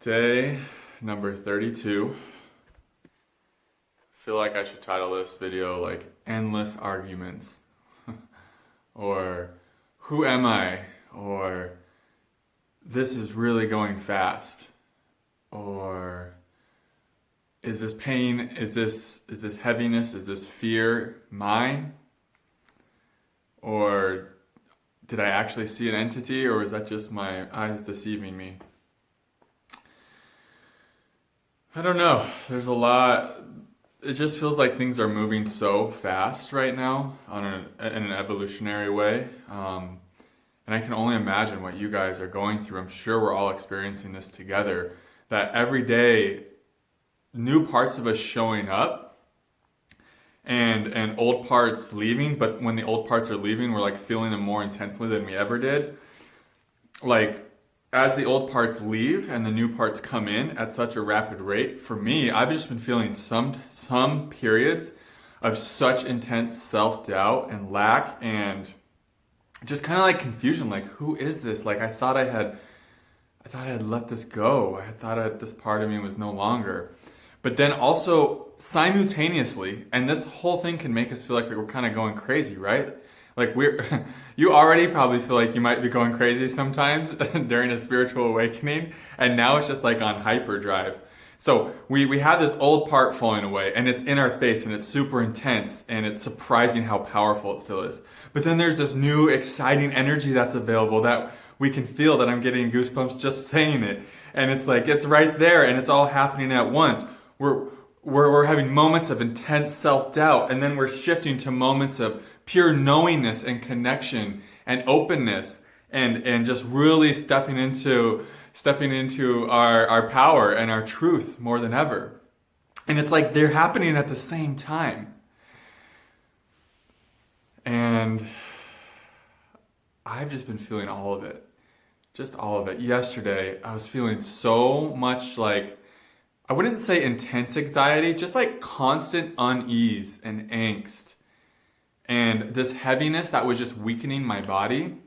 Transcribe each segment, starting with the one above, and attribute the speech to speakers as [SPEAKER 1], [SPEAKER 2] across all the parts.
[SPEAKER 1] Day number 32. I feel like I should title this video like Endless Arguments or Who Am I? Or This is Really Going Fast, or Is this pain, is this heaviness, is this fear mine? Or did I actually see an entity, or is that just my eyes deceiving me? I don't know. There's a lot. It just feels like things are moving so fast right now in an evolutionary way. And I can only imagine what you guys are going through. I'm sure we're all experiencing this together. That every day, new parts of us showing up and old parts leaving. But when the old parts are leaving, we're like feeling them more intensely than we ever did. Like, as the old parts leave and the new parts come in at such a rapid rate, for me, I've just been feeling some periods of such intense self-doubt and lack and just kind of like confusion. Like, who is this? Like, I thought I had let this go. I thought this part of me was no longer. But then also simultaneously, and this whole thing can make us feel like we're kind of going crazy, right? Like you already probably feel like you might be going crazy sometimes during a spiritual awakening, and now it's just like on hyperdrive. So we have this old part falling away, and it's in our face, and it's super intense, and it's surprising how powerful it still is. But then there's this new exciting energy that's available that we can feel, that I'm getting goosebumps just saying it. And it's like, it's right there, and it's all happening at once. We're having moments of intense self-doubt, and then we're shifting to moments of pure knowingness and connection and openness and just really stepping into our power and our truth more than ever. And it's like they're happening at the same time. And I've just been feeling all of it. Just all of it. Yesterday, I was feeling so much like, I wouldn't say intense anxiety, just like constant unease and angst. And this heaviness that was just weakening my body.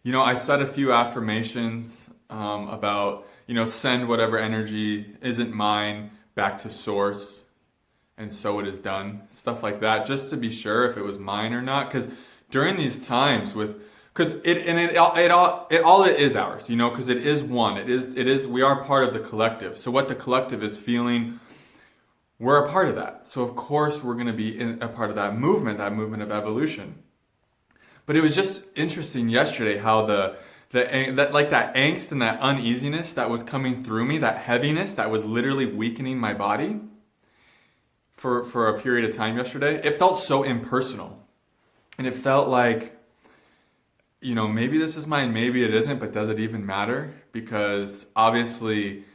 [SPEAKER 1] You know, I said a few affirmations about, send whatever energy isn't mine back to source, and so it is done. Stuff like that, just to be sure if it was mine or not. Because during these times because it all is ours, because it is one. It is we are part of the collective. So what the collective is feeling, we're a part of that. So of course we're going to be a part of that movement of evolution. But it was just interesting yesterday how that angst and that uneasiness that was coming through me, that heaviness that was literally weakening my body for a period of time yesterday, it felt so impersonal. And it felt like, maybe this is mine, maybe it isn't, but does it even matter? Because obviously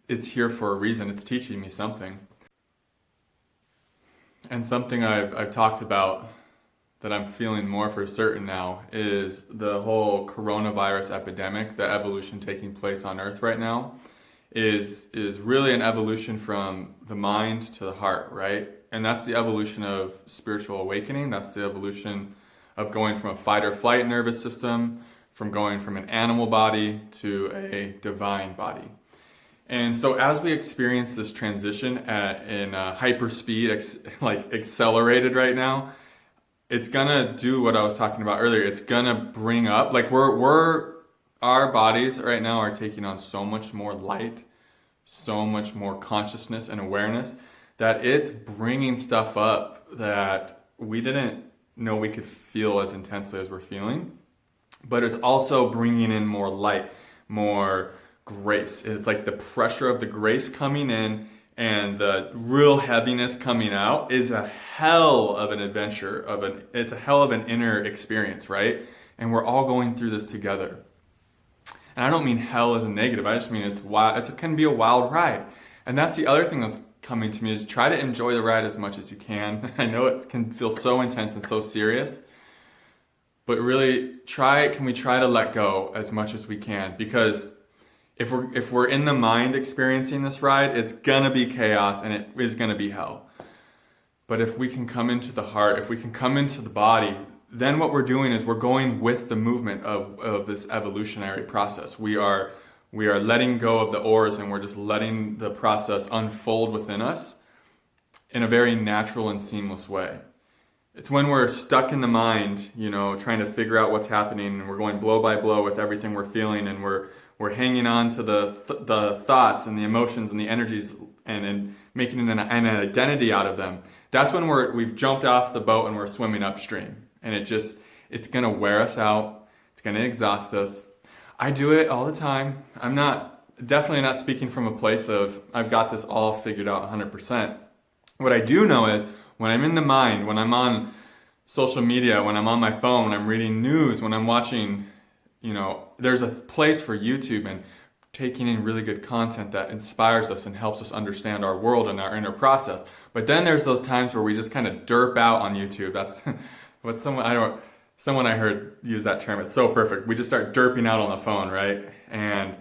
[SPEAKER 1] it's here for a reason. It's teaching me something. And something I've talked about that I'm feeling more for certain now is the whole coronavirus epidemic, the evolution taking place on Earth right now, is really an evolution from the mind to the heart, right? And that's the evolution of spiritual awakening. That's the evolution of going from a fight or flight nervous system, from going from an animal body to a divine body. And so as we experience this transition in hyper speed, like accelerated right now, it's gonna do what I was talking about earlier. It's gonna bring up, like our bodies right now are taking on so much more light, so much more consciousness and awareness, that it's bringing stuff up that we didn't know we could feel as intensely as we're feeling. But it's also bringing in more light, more grace. It's like the pressure of the grace coming in and the real heaviness coming out is a hell of an adventure, it's a hell of an inner experience, right? And we're all going through this together. And I don't mean hell as a negative, I just mean it's wild. It can be a wild ride. And that's the other thing that's coming to me, is try to enjoy the ride as much as you can. I know it can feel so intense and so serious, but really can we try to let go as much as we can? Because if we're in the mind experiencing this ride, it's gonna be chaos and it is gonna be hell. But if we can come into the heart, if we can come into the body, then what we're doing is we're going with the movement of this evolutionary process. We're We are letting go of the oars and we're just letting the process unfold within us in a very natural and seamless way. It's when we're stuck in the mind, trying to figure out what's happening, and we're going blow by blow with everything we're feeling, and we're hanging on to the thoughts and the emotions and the energies and making an identity out of them. That's when we've jumped off the boat and we're swimming upstream, and it's gonna wear us out. It's gonna exhaust us. I do it all the time. I'm definitely not speaking from a place of I've got this all figured out 100%. What I do know is when I'm in the mind, when I'm on social media, when I'm on my phone, when I'm reading news, when I'm watching, there's a place for YouTube and taking in really good content that inspires us and helps us understand our world and our inner process. But then there's those times where we just kind of derp out on YouTube. That's what someone I heard use that term. It's so perfect. We just start derping out on the phone, right? And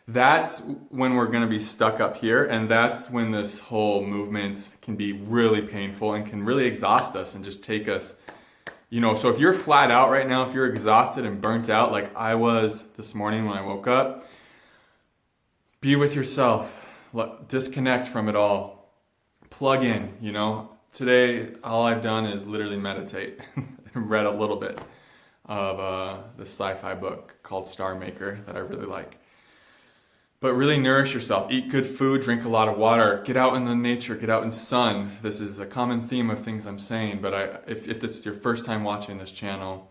[SPEAKER 1] that's when we're going to be stuck up here, and that's when this whole movement can be really painful and can really exhaust us and just take us, so if you're flat out right now, if you're exhausted and burnt out like I was this morning when I woke up, be with yourself, disconnect from it all, plug in. Today all I've done is literally meditate. Read a little bit of the sci-fi book called Star Maker that I really like. But really nourish yourself. Eat good food, drink a lot of water, get out in the nature, get out in sun. This is a common theme of things I'm saying, but if this is your first time watching this channel,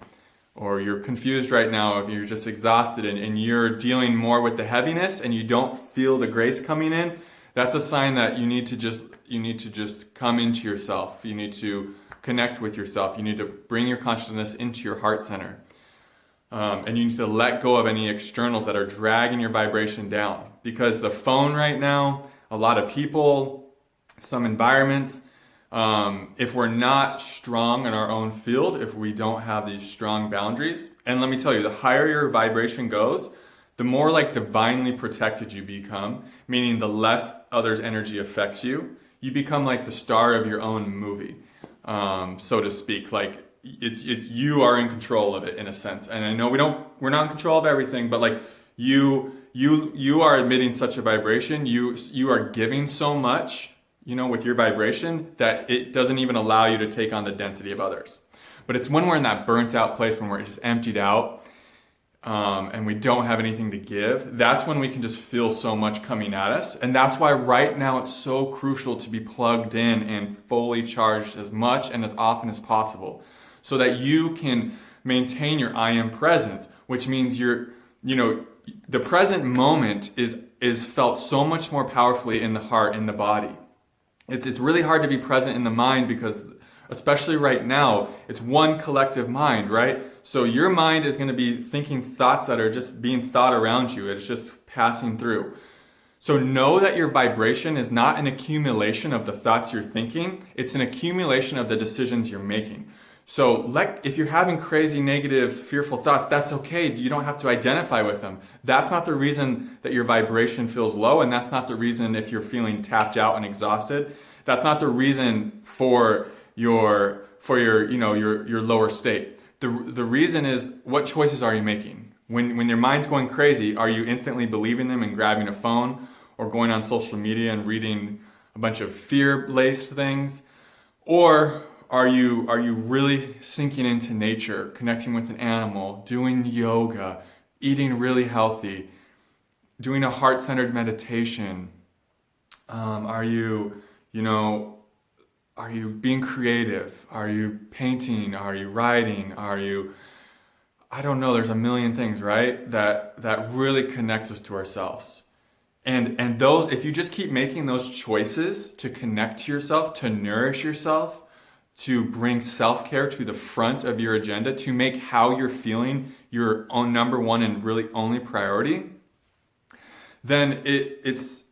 [SPEAKER 1] or you're confused right now, if you're just exhausted and you're dealing more with the heaviness and you don't feel the grace coming in, that's a sign that you need to just come into yourself. You need to connect with yourself. You need to bring your consciousness into your heart center. And you need to let go of any externals that are dragging your vibration down. Because the phone right now, a lot of people, some environments, if we're not strong in our own field, if we don't have these strong boundaries, and let me tell you, the higher your vibration goes, the more like divinely protected you become, meaning the less others' energy affects you. You become like the star of your own movie, so to speak. Like, it's you are in control of it in a sense. And I know we're not in control of everything, but like you are emitting such a vibration, you are giving so much, with your vibration, that it doesn't even allow you to take on the density of others. But it's when we're in that burnt out place, when we're just emptied out, and we don't have anything to give, that's when we can just feel so much coming at us. And that's why right now it's so crucial to be plugged in and fully charged as much and as often as possible, so that you can maintain your I am presence, which means the present moment is felt so much more powerfully in the heart, in the body. It's really hard to be present in the mind because, especially right now, it's one collective mind, right? So your mind is going to be thinking thoughts that are just being thought around you. It's just passing through. So know that your vibration is not an accumulation of the thoughts you're thinking. It's an accumulation of the decisions you're making. So if you're having crazy, negative, fearful thoughts, that's okay. You don't have to identify with them. That's not the reason that your vibration feels low, and that's not the reason if you're feeling tapped out and exhausted. That's not the reason for your lower state. The reason is, what choices are you making? When your mind's going crazy, are you instantly believing them and grabbing a phone or going on social media and reading a bunch of fear-laced things? Or are you really sinking into nature, connecting with an animal, doing yoga, eating really healthy, doing a heart-centered meditation? Are you being creative? Are you painting? Are you writing? I don't know, there's a million things, right? That really connect us to ourselves. And those, if you just keep making those choices to connect to yourself, to nourish yourself, to bring self-care to the front of your agenda, to make how you're feeling your own number one and really only priority, then it's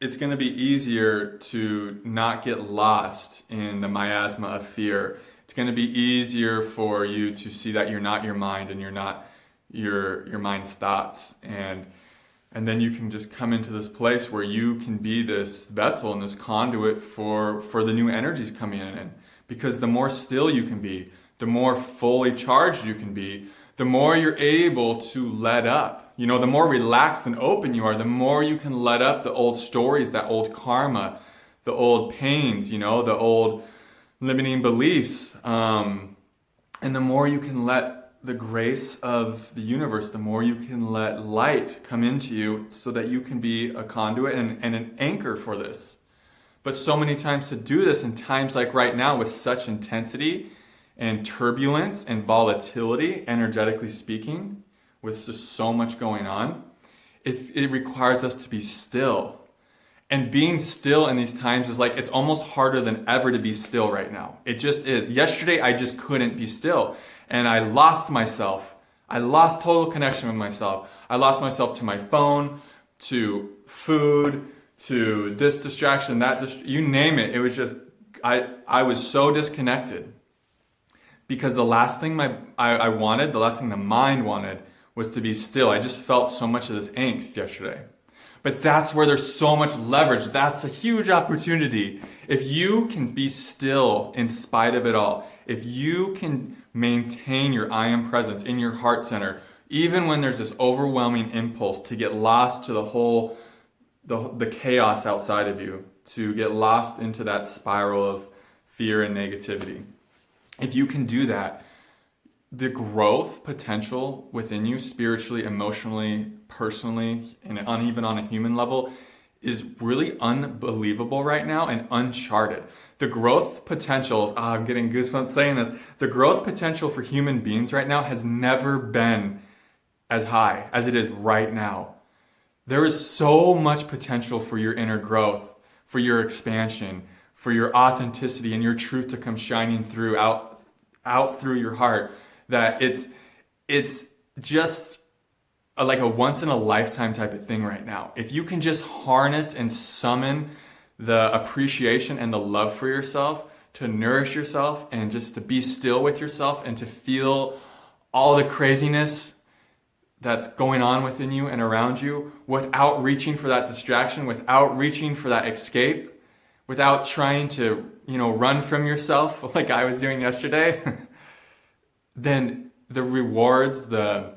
[SPEAKER 1] going to be easier to not get lost in the miasma of fear. It's going to be easier for you to see that you're not your mind and you're not your mind's thoughts. And then you can just come into this place where you can be this vessel and this conduit for the new energies coming in. Because the more still you can be, the more fully charged you can be, the more you're able to let up. The more relaxed and open you are, the more you can let up the old stories, that old karma, the old pains, the old limiting beliefs. And the more you can let the grace of the universe, the more you can let light come into you so that you can be a conduit and an anchor for this. But so many times to do this in times like right now with such intensity and turbulence and volatility, energetically speaking, with just so much going on, it requires us to be still. And being still in these times is like, it's almost harder than ever to be still right now. It just is. Yesterday, I just couldn't be still. And I lost myself. I lost total connection with myself. I lost myself to my phone, to food, to this distraction, you name it. It was just, I was so disconnected. Because the last thing I wanted, the last thing the mind wanted, was to be still. I just felt so much of this angst yesterday. But that's where there's so much leverage. That's a huge opportunity. If you can be still in spite of it all, if you can maintain your I am presence in your heart center, even when there's this overwhelming impulse to get lost to the chaos outside of you, to get lost into that spiral of fear and negativity. If you can do that, the growth potential within you, spiritually, emotionally, personally, and even on a human level, is really unbelievable right now and uncharted. The growth potential, I'm getting goosebumps saying this, the growth potential for human beings right now has never been as high as it is right now. There is so much potential for your inner growth, for your expansion, for your authenticity and your truth to come shining through out through your heart, that it's just like a once in a lifetime type of thing right now. If you can just harness and summon the appreciation and the love for yourself, to nourish yourself and just to be still with yourself and to feel all the craziness that's going on within you and around you without reaching for that distraction, without reaching for that escape, without trying to, run from yourself like I was doing yesterday, then the rewards, the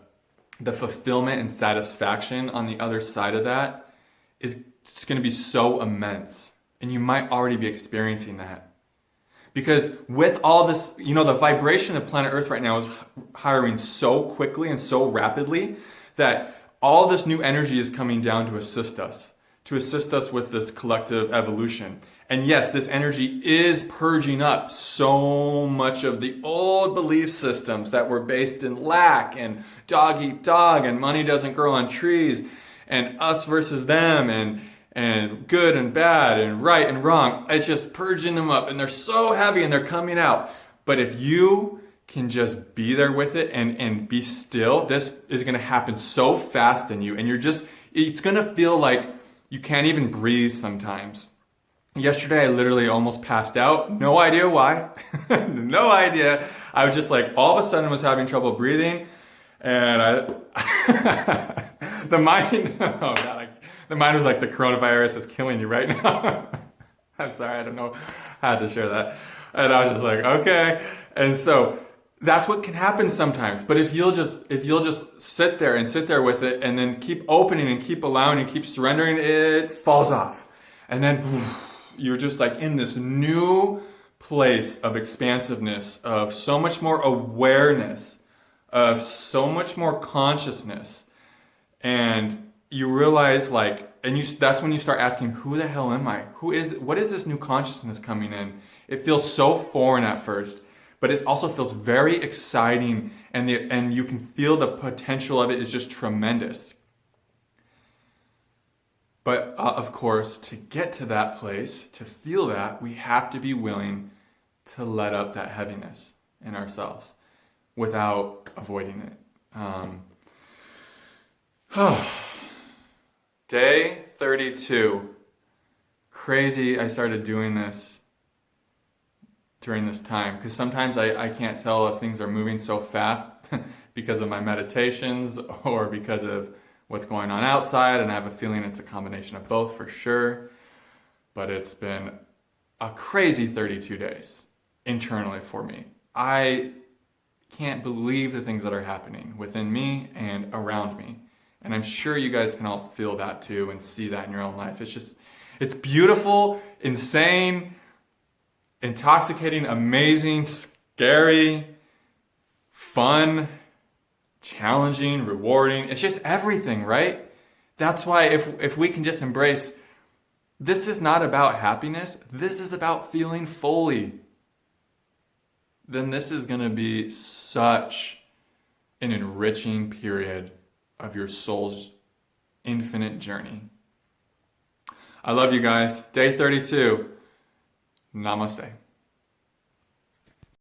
[SPEAKER 1] fulfillment and satisfaction on the other side of that is just going to be so immense. And you might already be experiencing that. Because with all this, the vibration of planet Earth right now is hiring so quickly and so rapidly that all this new energy is coming down to assist us with this collective evolution. And yes, this energy is purging up so much of the old belief systems that were based in lack and dog eat dog and money doesn't grow on trees and us versus them and good and bad and right and wrong. It's just purging them up and they're so heavy and they're coming out. But if you can just be there with it and be still, this is going to happen so fast in you and it's going to feel like you can't even breathe sometimes. Yesterday, I literally almost passed out. No idea why. No idea. I was just like, all of a sudden was having trouble breathing. And the mind, oh God, the mind was like, the coronavirus is killing you right now. I'm sorry, I don't know how to share that. And I was just like, okay. And so that's what can happen sometimes. But if you'll just sit there with it and then keep opening and keep allowing and keep surrendering, it falls off. And then you're just like in this new place of expansiveness, of so much more awareness, of so much more consciousness. And you realize that's when you start asking, who the hell am I? What is this new consciousness coming in? It feels so foreign at first, but it also feels very exciting and you can feel the potential of it is just tremendous. But of course, to get to that place, to feel that, we have to be willing to let up that heaviness in ourselves without avoiding it. Day 32. Crazy I started doing this during this time, because sometimes I can't tell if things are moving so fast because of my meditations or because of what's going on outside, and I have a feeling it's a combination of both for sure. But it's been a crazy 32 days internally for me. I can't believe the things that are happening within me and around me. And I'm sure you guys can all feel that too and see that in your own life. It's beautiful, insane, intoxicating, amazing, scary, fun, challenging, rewarding. It's just everything, right? That's why if we can just embrace, this is not about happiness, this is about feeling fully, then this is going to be such an enriching period of your soul's infinite journey. I love you guys. Day 32. Namaste.